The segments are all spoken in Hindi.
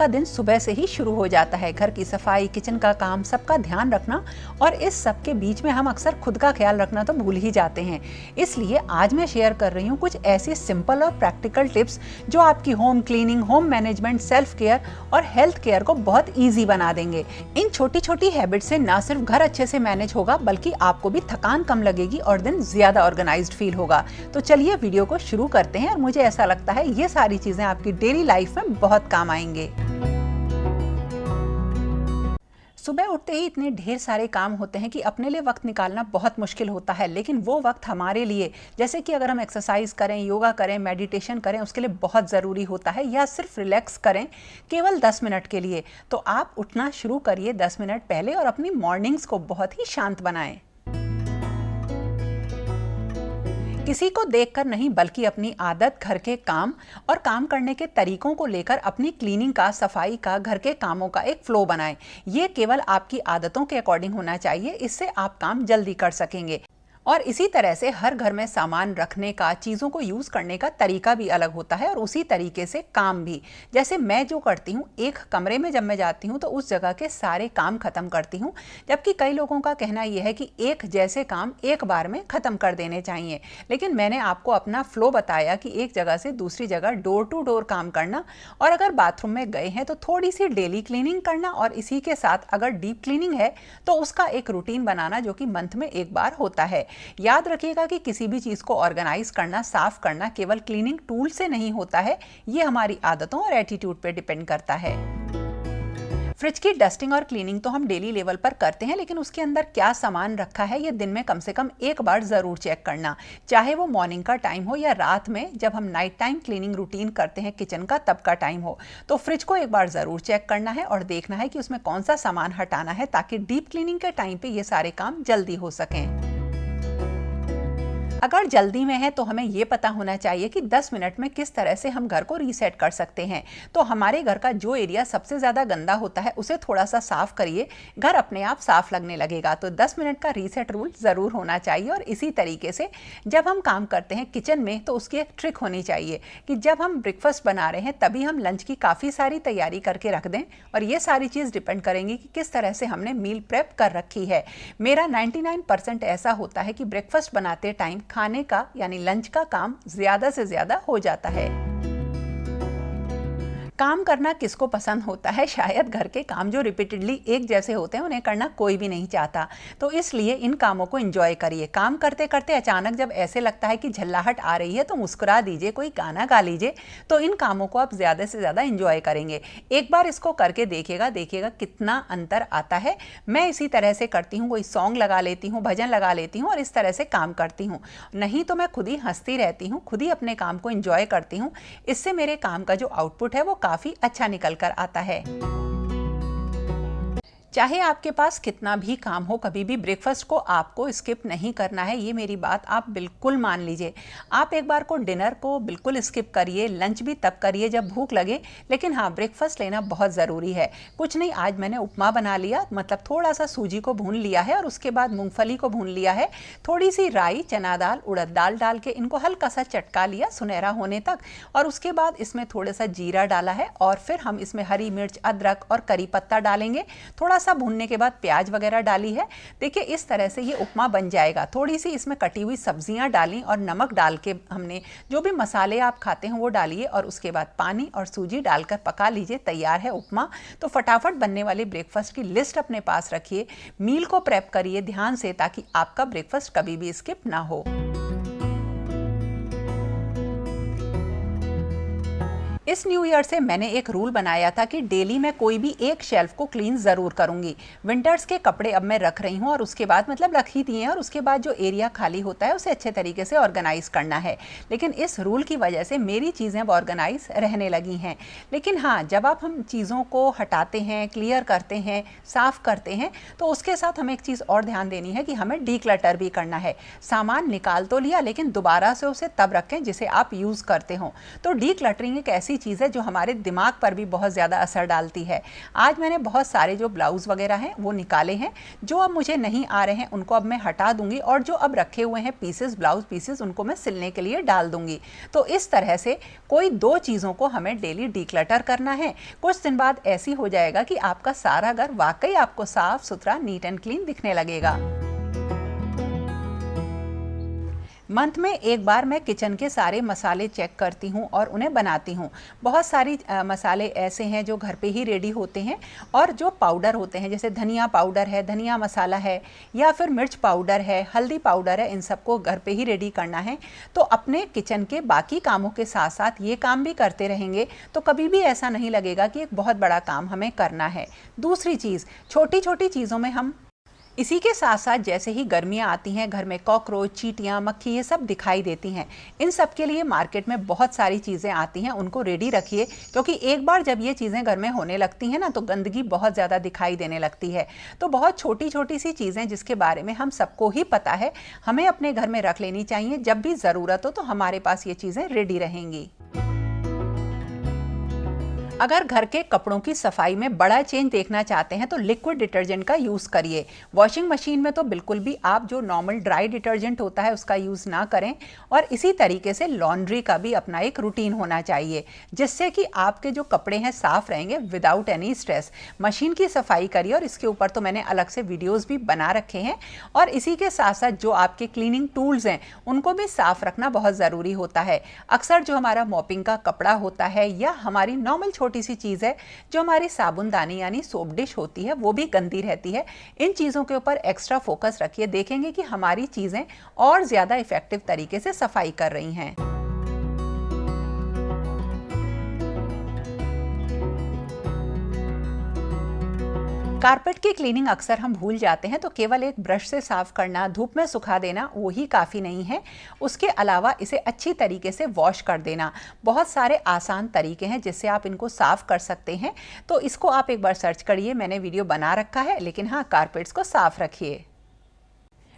का दिन सुबह से ही शुरू हो जाता है। घर की सफाई, किचन का काम, सबका ध्यान रखना, और इस सब के बीच में हम अक्सर खुद का ख्याल रखना तो भूल ही जाते हैं। इसलिए आज मैं शेयर कर रही हूँ कुछ ऐसी सिंपल और प्रैक्टिकल टिप्स जो आपकी home cleaning, home management, self care और हेल्थ केयर को बहुत ईजी बना देंगे। इन छोटी छोटी हैबिट से ना सिर्फ घर अच्छे से मैनेज होगा, बल्कि आपको भी थकान कम लगेगी और दिन ज्यादा ऑर्गेनाइज्ड फील होगा। तो चलिए वीडियो को शुरू करते हैं, और मुझे ऐसा लगता है ये सारी चीजें आपकी डेली लाइफ में बहुत काम आएंगे। सुबह उठते ही इतने ढेर सारे काम होते हैं कि अपने लिए वक्त निकालना बहुत मुश्किल होता है, लेकिन वो वक्त हमारे लिए, जैसे कि अगर हम एक्सरसाइज करें, योगा करें, मेडिटेशन करें, उसके लिए बहुत ज़रूरी होता है, या सिर्फ रिलैक्स करें केवल 10 मिनट के लिए, तो आप उठना शुरू करिए 10 मिनट पहले और अपनी मॉर्निंग्स को बहुत ही शांत बनाएं। किसी को देखकर नहीं, बल्कि अपनी आदत, घर के काम और काम करने के तरीकों को लेकर अपनी क्लीनिंग का, सफाई का, घर के कामों का एक फ्लो बनाएं। ये केवल आपकी आदतों के अकॉर्डिंग होना चाहिए, इससे आप काम जल्दी कर सकेंगे। और इसी तरह से हर घर में सामान रखने का, चीज़ों को यूज़ करने का तरीका भी अलग होता है, और उसी तरीके से काम भी। जैसे मैं जो करती हूँ, एक कमरे में जब मैं जाती हूँ तो उस जगह के सारे काम ख़त्म करती हूँ, जबकि कई लोगों का कहना यह है कि एक जैसे काम एक बार में ख़त्म कर देने चाहिए। लेकिन मैंने आपको अपना फ्लो बताया कि एक जगह से दूसरी जगह डोर टू डोर काम करना, और अगर बाथरूम में गए हैं तो थोड़ी सी डेली क्लीनिंग करना, और इसी के साथ अगर डीप क्लीनिंग है तो उसका एक रूटीन बनाना, जो कि मंथ में एक बार होता है। याद रखिएगा कि किसी भी चीज को ऑर्गेनाइज करना, साफ करना केवल क्लीनिंग टूल से नहीं होता है, ये हमारी आदतों और एटीट्यूड पे डिपेंड करता है। फ्रिज की डस्टिंग और क्लीनिंग तो हम डेली लेवल पर करते हैं, लेकिन उसके अंदर क्या सामान रखा है ये दिन में कम से कम एक बार जरूर चेक करना, चाहे वो मॉर्निंग का टाइम हो या रात में जब हम नाइट टाइम क्लीनिंग रूटीन करते हैं किचन का, तब का टाइम हो। तो फ्रिज को एक बार जरूर चेक करना है और देखना है कि उसमें कौन सा सामान हटाना है, ताकि डीप क्लीनिंग के टाइम पे ये सारे काम जल्दी हो सकें। अगर जल्दी में है तो हमें यह पता होना चाहिए कि 10 मिनट में किस तरह से हम घर को रीसेट कर सकते हैं। तो हमारे घर का जो एरिया सबसे ज़्यादा गंदा होता है उसे थोड़ा सा साफ करिए, घर अपने आप साफ लगने लगेगा। तो 10 मिनट का रीसेट रूल ज़रूर होना चाहिए। और इसी तरीके से जब हम काम करते हैं किचन में, तो उसकी एक ट्रिक होनी चाहिए कि जब हम ब्रेकफास्ट बना रहे हैं तभी हम लंच की काफ़ी सारी तैयारी करके रख दें, और ये सारी चीज़ डिपेंड करेंगी कि किस तरह से हमने मील प्रेप कर रखी है। मेरा 99% ऐसा होता है कि ब्रेकफास्ट बनाते टाइम खाने का यानी लंच का काम ज्यादा से ज्यादा हो जाता है। काम करना किसको पसंद होता है? शायद घर के काम जो रिपीटेडली एक जैसे होते हैं उन्हें करना कोई भी नहीं चाहता। तो इसलिए इन कामों को एंजॉय करिए। काम करते करते अचानक जब ऐसे लगता है कि झल्लाहट आ रही है तो मुस्कुरा दीजिए, कोई गाना गा लीजिए, तो इन कामों को आप ज्यादा से ज्यादा एंजॉय करेंगे। एक बार इसको करके देखिएगा कितना अंतर आता है। मैं इसी तरह से करती हूँ, कोई सॉन्ग लगा लेती हूँ, भजन लगा लेती हूँ और इस तरह से काम करती हूँ। नहीं तो मैं खुद ही हंसती रहती हूँ, खुद ही अपने काम को एंजॉय करती हूँ। इससे मेरे काम का जो आउटपुट है वो काफी अच्छा निकल कर आता है। चाहे आपके पास कितना भी काम हो, कभी भी ब्रेकफास्ट को आपको स्किप नहीं करना है, ये मेरी बात आप बिल्कुल मान लीजिए। आप एक बार को डिनर को बिल्कुल स्किप करिए, लंच भी तब करिए जब भूख लगे, लेकिन हाँ, ब्रेकफास्ट लेना बहुत ज़रूरी है। कुछ नहीं, आज मैंने उपमा बना लिया, मतलब थोड़ा सा सूजी को भून लिया है और उसके बाद मूंगफली को भून लिया है, थोड़ी सी राई, चना दाल, उड़द दाल डाल के इनको हल्का सा चटका लिया सुनहरा होने तक, और उसके बाद इसमें थोड़ा सा जीरा डाला है, और फिर हम इसमें हरी मिर्च, अदरक और करी पत्ता डालेंगे। थोड़ा सा भूनने के बाद प्याज वगैरह डाली है। देखिए इस तरह से ये उपमा बन जाएगा। थोड़ी सी इसमें कटी हुई सब्जियां डाली और नमक डाल के हमने जो भी मसाले आप खाते हैं वो डालिए, और उसके बाद पानी और सूजी डालकर पका लीजिए। तैयार है उपमा। तो फटाफट बनने वाले ब्रेकफास्ट की लिस्ट अपने पास रखिए, मील को प्रेप करिए ध्यान से, ताकि आपका ब्रेकफास्ट कभी भी स्किप ना हो। इस न्यू ईयर से मैंने एक रूल बनाया था कि डेली मैं कोई भी एक शेल्फ को क्लीन ज़रूर करूंगी। विंटर्स के कपड़े अब मैं रख रही हूं, और उसके बाद मतलब रख ही दिए हैं, और उसके बाद जो एरिया खाली होता है उसे अच्छे तरीके से ऑर्गेनाइज करना है। लेकिन इस रूल की वजह से मेरी चीज़ें अब ऑर्गेनाइज रहने लगी हैं। लेकिन हाँ, जब आप हम चीज़ों को हटाते हैं, क्लियर करते हैं, साफ़ करते हैं, तो उसके साथ हमें एक चीज़ और ध्यान देनी है कि हमें डीक्लटर भी करना है। सामान निकाल तो लिया, लेकिन दोबारा से उसे तब रखें जिसे आप यूज़ करते हो। तो डीक्लटरिंग एक ऐसी ऐसी चीज़ है जो हमारे दिमाग पर भी बहुत ज़्यादा असर डालती है। आज मैंने बहुत सारे जो ब्लाउज़ वगैरह हैं वो निकाले हैं, जो अब मुझे नहीं आ रहे हैं उनको अब मैं हटा दूंगी, और जो अब रखे हुए हैं पीसेस, ब्लाउज पीसेस, उनको मैं सिलने के लिए डाल दूंगी। तो इस तरह से कोई 2 चीज़ों को हमें डेली डिक्लटर करना है। कुछ दिन बाद ऐसी हो जाएगा कि आपका सारा घर वाकई आपको साफ सुथरा, नीट एंड क्लीन दिखने लगेगा। मंथ में एक बार मैं किचन के सारे मसाले चेक करती हूँ और उन्हें बनाती हूँ। बहुत सारी मसाले ऐसे हैं जो घर पे ही रेडी होते हैं, और जो पाउडर होते हैं जैसे धनिया पाउडर है, धनिया मसाला है, या फिर मिर्च पाउडर है, हल्दी पाउडर है, इन सबको घर पे ही रेडी करना है। तो अपने किचन के बाकी कामों के साथ साथ ये काम भी करते रहेंगे तो कभी भी ऐसा नहीं लगेगा कि एक बहुत बड़ा काम हमें करना है। दूसरी चीज़, छोटी छोटी चीज़ों में हम इसी के साथ साथ जैसे ही गर्मियाँ आती हैं, घर में कॉकरोच, चींटियाँ, मक्खी, ये सब दिखाई देती हैं। इन सब के लिए मार्केट में बहुत सारी चीज़ें आती हैं, उनको रेडी रखिए, क्योंकि एक बार जब ये चीज़ें घर में होने लगती हैं ना तो गंदगी बहुत ज़्यादा दिखाई देने लगती है। तो बहुत छोटी छोटी सी चीज़ें जिसके बारे में हम सबको ही पता है, हमें अपने घर में रख लेनी चाहिए। जब भी ज़रूरत हो तो हमारे पास ये चीज़ें रेडी रहेंगी। अगर घर के कपड़ों की सफाई में बड़ा चेंज देखना चाहते हैं तो लिक्विड डिटर्जेंट का यूज़ करिए। वॉशिंग मशीन में तो बिल्कुल भी आप जो नॉर्मल ड्राई डिटर्जेंट होता है उसका यूज़ ना करें। और इसी तरीके से लॉन्ड्री का भी अपना एक रूटीन होना चाहिए, जिससे कि आपके जो कपड़े हैं साफ़ रहेंगे विदाउट एनी स्ट्रेस। मशीन की सफाई करिए, और इसके ऊपर तो मैंने अलग से वीडियोज़ भी बना रखे हैं। और इसी के साथ साथ जो आपके क्लीनिंग टूल्स हैं उनको भी साफ़ रखना बहुत ज़रूरी होता है। अक्सर जो हमारा मॉपिंग का कपड़ा होता है या हमारी नॉर्मल छोटी सी चीज़ है जो हमारी साबुनदानी यानी सोप डिश होती है, वो भी गंदी रहती है। इन चीज़ों के ऊपर एक्स्ट्रा फोकस रखिए, देखेंगे कि हमारी चीज़ें और ज़्यादा इफेक्टिव तरीके से सफाई कर रही हैं। कारपेट की क्लीनिंग अक्सर हम भूल जाते हैं, तो केवल एक ब्रश से साफ करना, धूप में सुखा देना वो ही काफ़ी नहीं है। उसके अलावा इसे अच्छी तरीके से वॉश कर देना। बहुत सारे आसान तरीके हैं जिससे आप इनको साफ़ कर सकते हैं, तो इसको आप एक बार सर्च करिए, मैंने वीडियो बना रखा है। लेकिन हाँ, कारपेट्स को साफ़ रखिए।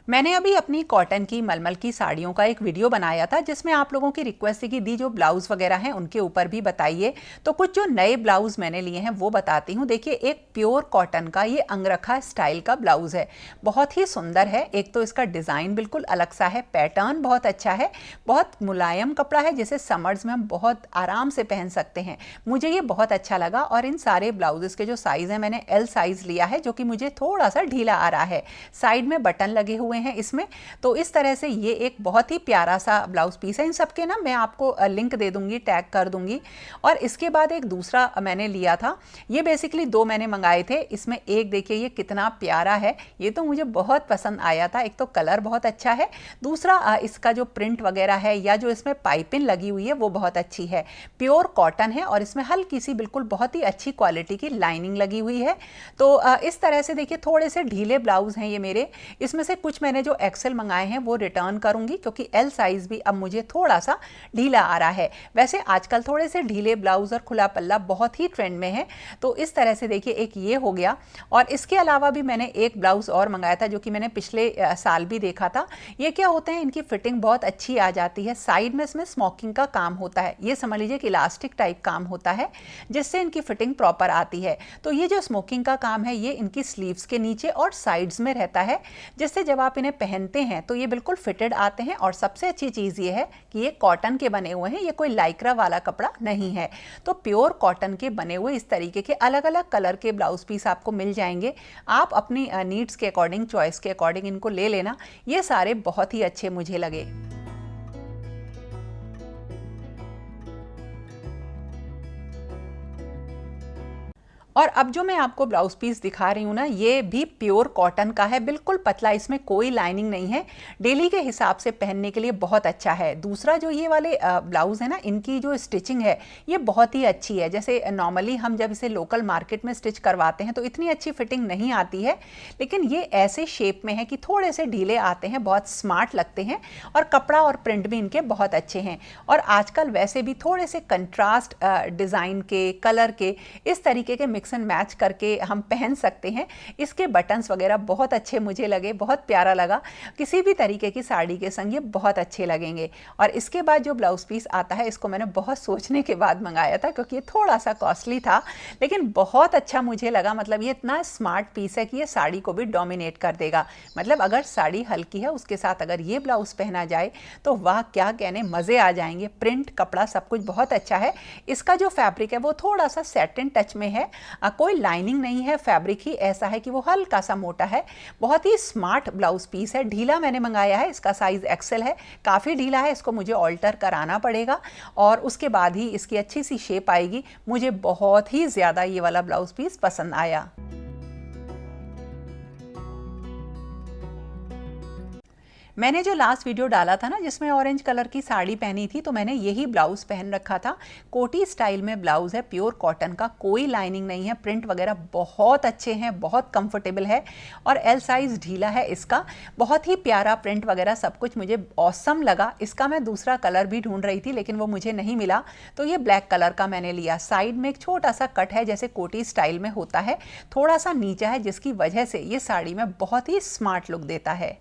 मैंने अभी अपनी कॉटन की, मलमल की साड़ियों का एक वीडियो बनाया था जिसमें आप लोगों की रिक्वेस्ट थी कि जो ब्लाउज़ वगैरह हैं उनके ऊपर भी बताइए। तो कुछ जो नए ब्लाउज़ मैंने लिए हैं वो बताती हूँ। देखिए, एक प्योर कॉटन का ये अंगरखा स्टाइल का ब्लाउज़ है, बहुत ही सुंदर है। एक तो इसका डिज़ाइन बिल्कुल अलग सा है, पैटर्न बहुत अच्छा है, बहुत मुलायम कपड़ा है जिसे समर्स में हम बहुत आराम से पहन सकते हैं। मुझे ये बहुत अच्छा लगा। और इन सारे ब्लाउजेस के जो साइज़ हैं, मैंने एल साइज़ लिया है जो कि मुझे थोड़ा सा ढीला आ रहा है। साइड में बटन लगे हुए हैं इसमें। तो इस तरह से ये एक बहुत ही प्यारा सा ब्लाउज पीस है। इन सब के ना मैं आपको लिंक दे दूंगी, टैग कर दूंगी। और इसके बाद एक दूसरा मैंने लिया था, ये बेसिकली 2 मैंने मंगाए थे। इसमें एक देखिए ये कितना प्यारा है, ये तो मुझे बहुत पसंद आया था। एक तो कलर बहुत अच्छा है, दूसरा इसका जो प्रिंट वगैरह है या जो इसमें पाइपिंग लगी हुई है वो बहुत अच्छी है। प्योर कॉटन है और इसमें हल्की सी बिल्कुल बहुत ही अच्छी क्वालिटी की लाइनिंग लगी हुई है। तो इस तरह से देखिए, थोड़े से ढीले ब्लाउज हैं ये मेरे। इसमें से कुछ मैंने जो एक्सेल मंगाए हैं वो रिटर्न करूंगी, क्योंकि एल साइज भी अब मुझे थोड़ा सा ढीला आ रहा है। वैसे आजकल थोड़े से ढीले ब्लाउज और खुला पल्ला बहुत ही ट्रेंड में है। तो इस तरह से देखिए, एक ये हो गया। और इसके अलावा भी मैंने एक ब्लाउज और मंगाया था जो कि मैंने पिछले साल भी देखा था। ये क्या होते हैं, इनकी फिटिंग बहुत अच्छी आ जाती है। साइड में इसमें स्मोकिंग का काम होता है, ये समझ लीजिए कि इलास्टिक टाइप काम होता है जिससे इनकी फिटिंग प्रॉपर आती है। तो ये जो स्मोकिंग का काम है ये इनकी स्लीव्स के नीचे और साइड्स में रहता है, जिससे जब आप इन्हें पहनते हैं तो ये बिल्कुल फिटेड आते हैं। और सबसे अच्छी चीज़ ये है कि ये कॉटन के बने हुए हैं, ये कोई लाइक्रा वाला कपड़ा नहीं है। तो प्योर कॉटन के बने हुए इस तरीके के अलग अलग कलर के ब्लाउज पीस आपको मिल जाएंगे। आप अपनी नीड्स के अकॉर्डिंग, चॉइस के अकॉर्डिंग इनको ले लेना। ये सारे बहुत ही अच्छे मुझे लगे। और अब जो मैं आपको ब्लाउज पीस दिखा रही हूँ ना, ये भी प्योर कॉटन का है, बिल्कुल पतला, इसमें कोई लाइनिंग नहीं है। डेली के हिसाब से पहनने के लिए बहुत अच्छा है। दूसरा जो ये वाले ब्लाउज है ना, इनकी जो स्टिचिंग है ये बहुत ही अच्छी है। जैसे नॉर्मली हम जब इसे लोकल मार्केट में स्टिच करवाते हैं तो इतनी अच्छी फिटिंग नहीं आती है, लेकिन ये ऐसे शेप में है कि थोड़े से ढीले आते हैं, बहुत स्मार्ट लगते हैं। और कपड़ा और प्रिंट भी इनके बहुत अच्छे हैं। और आजकल वैसे भी थोड़े से कंट्रास्ट डिज़ाइन के, कलर के, इस तरीके के मिक्स एंड मैच करके हम पहन सकते हैं। इसके बटन्स वगैरह बहुत अच्छे मुझे लगे, बहुत प्यारा लगा। किसी भी तरीके की साड़ी के संग ये बहुत अच्छे लगेंगे। और इसके बाद जो ब्लाउज़ पीस आता है, इसको मैंने बहुत सोचने के बाद मंगाया था क्योंकि ये थोड़ा सा कॉस्टली था, लेकिन बहुत अच्छा मुझे लगा। मतलब ये इतना स्मार्ट पीस है कि ये साड़ी को भी डोमिनेट कर देगा। मतलब अगर साड़ी हल्की है, उसके साथ अगर ये ब्लाउज़ पहना जाए तो वाह क्या कहने, मज़े आ जाएंगे। प्रिंट, कपड़ा सब कुछ बहुत अच्छा है। इसका जो फैब्रिक है वो थोड़ा सा सैटिन टच में है, कोई लाइनिंग नहीं है, फैब्रिक ही ऐसा है कि वो हल्का सा मोटा है। बहुत ही स्मार्ट ब्लाउज़ पीस है। ढीला मैंने मंगाया है, इसका साइज़ एक्सेल है, काफ़ी ढीला है, इसको मुझे ऑल्टर कराना पड़ेगा और उसके बाद ही इसकी अच्छी सी शेप आएगी। मुझे बहुत ही ज़्यादा ये वाला ब्लाउज़ पीस पसंद आया। मैंने जो लास्ट वीडियो डाला था ना, जिसमें ऑरेंज कलर की साड़ी पहनी थी, तो मैंने यही ब्लाउज़ पहन रखा था। कोटी स्टाइल में ब्लाउज़ है, प्योर कॉटन का, कोई लाइनिंग नहीं है। प्रिंट वगैरह बहुत अच्छे हैं, बहुत कंफर्टेबल है और एल साइज़ ढीला है इसका। बहुत ही प्यारा प्रिंट वगैरह सब कुछ मुझे ऑसम लगा। इसका मैं दूसरा कलर भी ढूंढ रही थी लेकिन वो मुझे नहीं मिला, तो ये ब्लैक कलर का मैंने लिया। साइड में एक छोटा सा कट है जैसे कोटी स्टाइल में होता है, थोड़ा सा नीचा है, जिसकी वजह से ये साड़ी में बहुत ही स्मार्ट लुक देता है।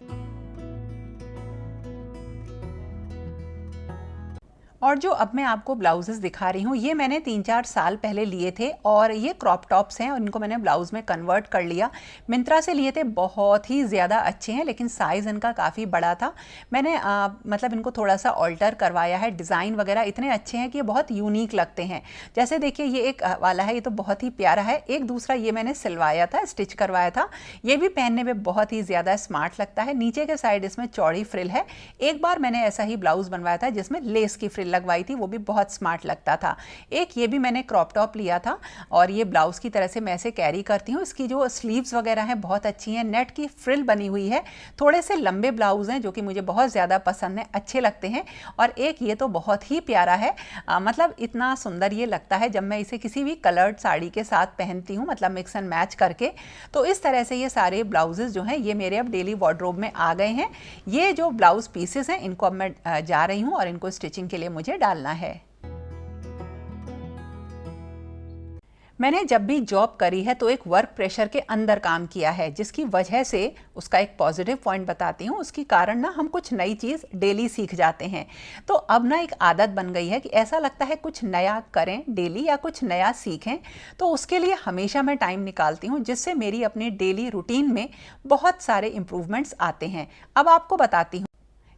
और जो अब मैं आपको ब्लाउजेस दिखा रही हूँ, ये मैंने 3-4 साल पहले लिए थे और ये क्रॉप टॉप्स हैं और इनको मैंने ब्लाउज़ में कन्वर्ट कर लिया। मिंत्रा से लिए थे, बहुत ही ज़्यादा अच्छे हैं, लेकिन साइज़ इनका काफ़ी बड़ा था। मैंने मतलब इनको थोड़ा सा ऑल्टर करवाया है। डिज़ाइन वगैरह इतने अच्छे हैं कि ये बहुत यूनिक लगते हैं। जैसे देखिए ये एक वाला है, ये तो बहुत ही प्यारा है। एक दूसरा ये मैंने सिलवाया था, स्टिच करवाया था, ये भी पहनने में बहुत ही ज़्यादा स्मार्ट लगता है। नीचे के साइड इसमें चौड़ी फ्रिल है। एक बार मैंने ऐसा ही ब्लाउज़ बनवाया था जिसमें लेस की फ्रिल लगवाई थी, वो भी बहुत स्मार्ट लगता था। एक ये भी मैंने क्रॉप टॉप लिया था और ये ब्लाउज़ की तरह से मैं इसे कैरी करती हूँ। इसकी जो स्लीव्स वगैरह हैं बहुत अच्छी हैं, नेट की फ्रिल बनी हुई है। थोड़े से लंबे ब्लाउज़ हैं जो कि मुझे बहुत ज़्यादा पसंद है, अच्छे लगते हैं। और एक ये तो बहुत ही प्यारा है, मतलब इतना सुंदर ये लगता है जब मैं इसे किसी भी कलर्ड साड़ी के साथ पहनती हूँ, मतलब मिक्स एंड मैच करके। तो इस तरह से ये सारे ब्लाउजेज़ जो हैं ये मेरे अब डेली वार्डरोब में आ गए हैं। ये जो ब्लाउज़ पीसेस हैं इनको अब मैं जा रही हूँ और इनको स्टिचिंग के लिए मुझे डालना है। मैंने जब भी जॉब करी है तो एक वर्क प्रेशर के अंदर काम किया है, जिसकी वजह से उसका एक पॉजिटिव पॉइंट बताती हूँ। उसकी कारण ना हम कुछ नई चीज़ डेली सीख जाते हैं। तो अब ना एक आदत बन गई है कि ऐसा लगता है कुछ नया करें डेली या कुछ नया सीखें, तो उसके लिए हमेशा मैं टाइम निकालती हूँ, जिससे मेरी अपनी डेली रूटीन में बहुत सारे इम्प्रूवमेंट्स आते हैं। अब आपको बताती हूँ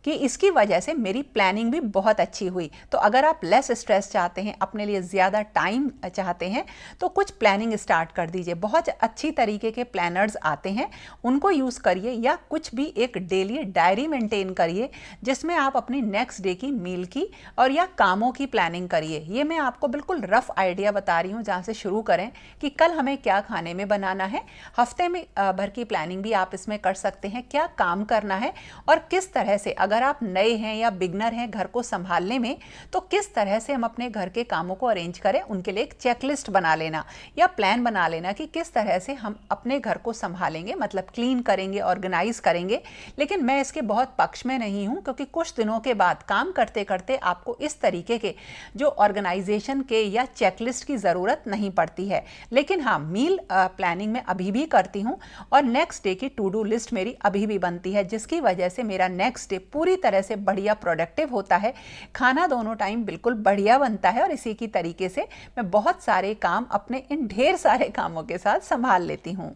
कि इसकी वजह से मेरी प्लानिंग भी बहुत अच्छी हुई। तो अगर आप लेस स्ट्रेस चाहते हैं, अपने लिए ज़्यादा टाइम चाहते हैं, तो कुछ प्लानिंग स्टार्ट कर दीजिए। बहुत अच्छी तरीके के प्लानर्स आते हैं, उनको यूज़ करिए, या कुछ भी एक डेली डायरी मेंटेन करिए जिसमें आप अपनी नेक्स्ट डे की मील की और या कामों की प्लानिंग करिए। ये मैं आपको बिल्कुल रफ आइडिया बता रही हूँ जहाँ से शुरू करें कि कल हमें क्या खाने में बनाना है। हफ्ते में भर की प्लानिंग भी आप इसमें कर सकते हैं, क्या काम करना है और किस तरह से, अगर आप नए हैं या बिगनर हैं घर को संभालने में, तो किस तरह से हम अपने घर के कामों को अरेंज करें। उनके लिए एक चेकलिस्ट बना लेना या प्लान बना लेना कि किस तरह से हम अपने घर को संभालेंगे, मतलब क्लीन करेंगे, ऑर्गेनाइज करेंगे। लेकिन मैं इसके बहुत पक्ष में नहीं हूं, क्योंकि कुछ दिनों के बाद काम करते करते आपको इस तरीके के जो ऑर्गेनाइजेशन के या चेकलिस्ट की ज़रूरत नहीं पड़ती है। लेकिन हाँ, मील प्लानिंग में अभी भी करती हूँ और नेक्स्ट डे की टू डू लिस्ट मेरी अभी भी बनती है, जिसकी वजह से मेरा नेक्स्ट डे पूरी तरह से बढ़िया प्रोडक्टिव होता है। खाना दोनों टाइम बिल्कुल बढ़िया बनता है और इसी की तरीके से मैं बहुत सारे काम अपने इन ढेर सारे कामों के साथ संभाल लेती हूँ।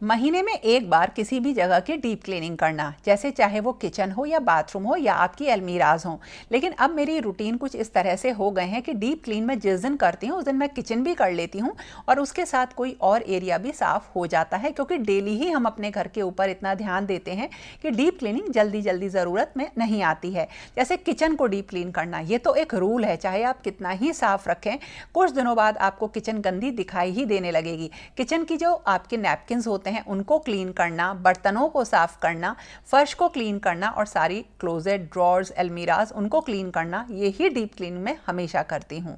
महीने में एक बार किसी भी जगह की डीप क्लीनिंग करना, जैसे चाहे वो किचन हो या बाथरूम हो या आपकी अलमीराज हो। लेकिन अब मेरी रूटीन कुछ इस तरह से हो गए हैं कि डीप क्लीन मैं जिस दिन करती हूँ उस दिन मैं किचन भी कर लेती हूँ और उसके साथ कोई और एरिया भी साफ हो जाता है, क्योंकि डेली ही हम अपने घर के ऊपर इतना ध्यान देते हैं कि डीप क्लीनिंग जल्दी जल्दी ज़रूरत में नहीं आती है। जैसे किचन को डीप क्लीन करना, ये तो एक रूल है, चाहे आप कितना ही साफ रखें, कुछ दिनों बाद आपको किचन गंदी दिखाई ही देने लगेगी। किचन की जो आपके नैपकिन्स होते हैं उनको क्लीन करना, बर्तनों को साफ करना, फर्श को क्लीन करना और सारी क्लोजेट, ड्रॉर्स, अलमीराज उनको क्लीन करना, ये ही डीप क्लीन में हमेशा करती हूँ।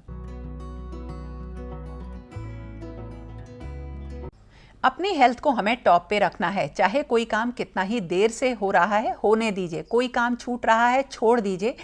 अपनी हेल्थ को हमें टॉप पे रखना है, चाहे कोई काम कितना ही देर से हो रहा है होने दीजिए, कोई काम छूट रहा है छोड़ दीजिए,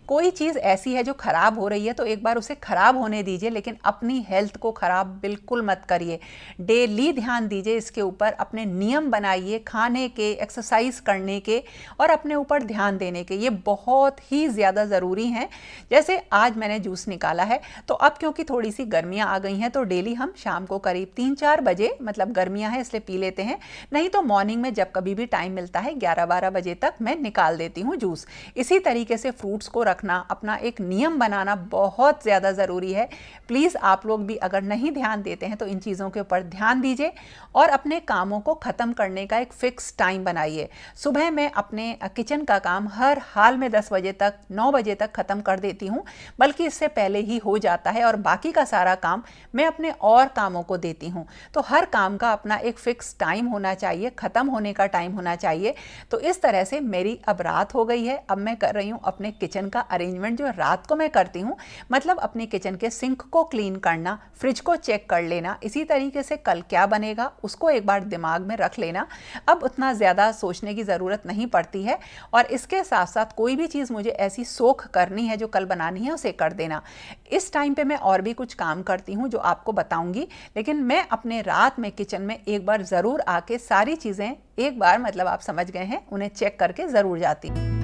कोई चीज़ ऐसी है जो ख़राब हो रही है तो एक बार उसे ख़राब होने दीजिए, लेकिन अपनी हेल्थ को ख़राब बिल्कुल मत करिए। डेली ध्यान दीजिए इसके ऊपर, अपने नियम बनाइए खाने के, एक्सरसाइज करने के और अपने ऊपर ध्यान देने के, ये बहुत ही ज़्यादा ज़रूरी हैं। जैसे आज मैंने जूस निकाला है तो अब क्योंकि थोड़ी सी गर्मियाँ आ गई हैं तो डेली हम शाम को करीब 3-4 बजे, मतलब गर्मियाँ हैं इसलिए पी लेते हैं, नहीं तो मॉर्निंग में जब कभी भी टाइम मिलता है 11-12 बजे तक मैं निकाल देती हूँ जूस। इसी तरीके से फ्रूट्स को रखना, अपना एक नियम बनाना बहुत ज़्यादा ज़रूरी है। प्लीज़ आप लोग भी अगर नहीं ध्यान देते हैं तो इन चीज़ों के ऊपर ध्यान दीजिए और अपने कामों को ख़त्म करने का एक फ़िक्स टाइम बनाइए। सुबह मैं अपने किचन का काम हर हाल में 10 बजे तक, 9 बजे तक ख़त्म कर देती हूँ, बल्कि इससे पहले ही हो जाता है और बाकी का सारा काम मैं अपने और कामों को देती हूँ। तो हर काम का अपना एक फ़िक्स टाइम होना चाहिए, ख़त्म होने का टाइम होना चाहिए। तो इस तरह से मेरी अब रात हो गई है, अब मैं कर रही हूँ अपने किचन का अरेंजमेंट जो रात को मैं करती हूँ, मतलब अपने किचन के सिंक को क्लीन करना, फ्रिज को चेक कर लेना, इसी तरीके से कल क्या बनेगा उसको एक बार दिमाग में रख लेना। अब उतना ज़्यादा सोचने की ज़रूरत नहीं पड़ती है और इसके साथ साथ कोई भी चीज़ मुझे ऐसी सोख करनी है जो कल बनानी है उसे कर देना। इस टाइम पे मैं और भी कुछ काम करती हूँ जो आपको बताऊंगी, लेकिन मैं अपने रात में किचन में एक बार ज़रूर आके सारी चीज़ें एक बार, मतलब आप समझ गए हैं, उन्हें चेक करके ज़रूर जाती हूँ।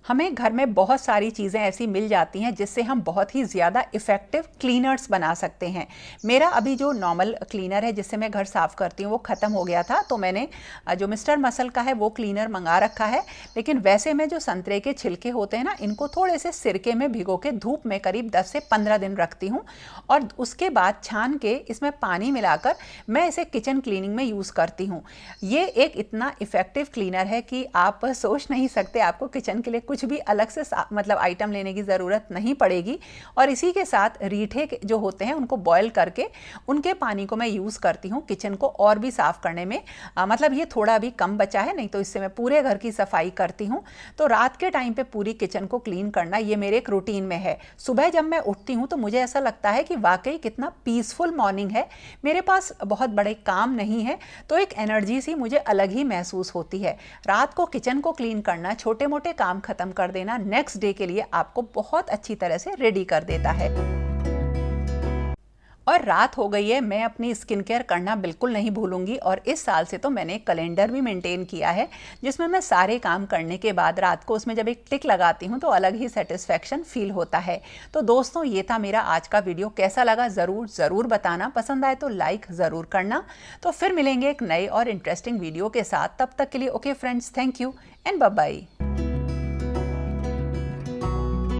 हमें घर में बहुत सारी चीज़ें ऐसी मिल जाती हैं जिससे हम बहुत ही ज़्यादा इफ़ेक्टिव क्लीनर्स बना सकते हैं। मेरा अभी जो नॉर्मल क्लीनर है जिससे मैं घर साफ़ करती हूँ वो ख़त्म हो गया था, तो मैंने जो मिस्टर मसल का है वो क्लीनर मंगा रखा है। लेकिन वैसे में जो संतरे के छिलके होते हैं ना, इनको थोड़े से सिरके में भिगो के धूप में करीब 10 से 15 दिन रखती हूँ और उसके बाद छान के इसमें पानी मिलाकर मैं इसे किचन क्लीनिंग में यूज़ करती हूँ। ये एक इतना इफ़ेक्टिव क्लीनर है कि आप सोच नहीं सकते, आपको किचन के लिए कुछ भी अलग से मतलब आइटम लेने की ज़रूरत नहीं पड़ेगी। और इसी के साथ रीठे जो होते हैं उनको बॉयल करके उनके पानी को मैं यूज़ करती हूँ किचन को और भी साफ़ करने में। मतलब ये थोड़ा भी कम बचा है, नहीं तो इससे मैं पूरे घर की सफाई करती हूँ। तो रात के टाइम पे पूरी किचन को क्लीन करना ये मेरे एक रूटीन में है। सुबह जब मैं उठती हूँ तो मुझे ऐसा लगता है कि वाकई कितना पीसफुल मॉर्निंग है, मेरे पास बहुत बड़े काम नहीं है, तो एक एनर्जी सी मुझे अलग ही महसूस होती है। रात को किचन को क्लीन करना, छोटे मोटे काम खत्म कर देना नेक्स्ट डे के लिए आपको बहुत अच्छी तरह से रेडी कर देता है। और रात हो गई है, मैं अपनी स्किन केयर करना बिल्कुल नहीं भूलूंगी और इस साल से तो मैंने कैलेंडर भी मेंटेन किया है जिसमें मैं सारे काम करने के बाद रात को उसमें जब एक टिक लगाती हूँ तो अलग ही सेटिस्फैक्शन फील होता है। तो दोस्तों, ये था मेरा आज का वीडियो, कैसा लगा ज़रूर बताना, पसंद आए तो लाइक ज़रूर करना। तो फिर मिलेंगे एक नए और इंटरेस्टिंग वीडियो के साथ, तब तक के लिए okay friends, thank you and bye bye.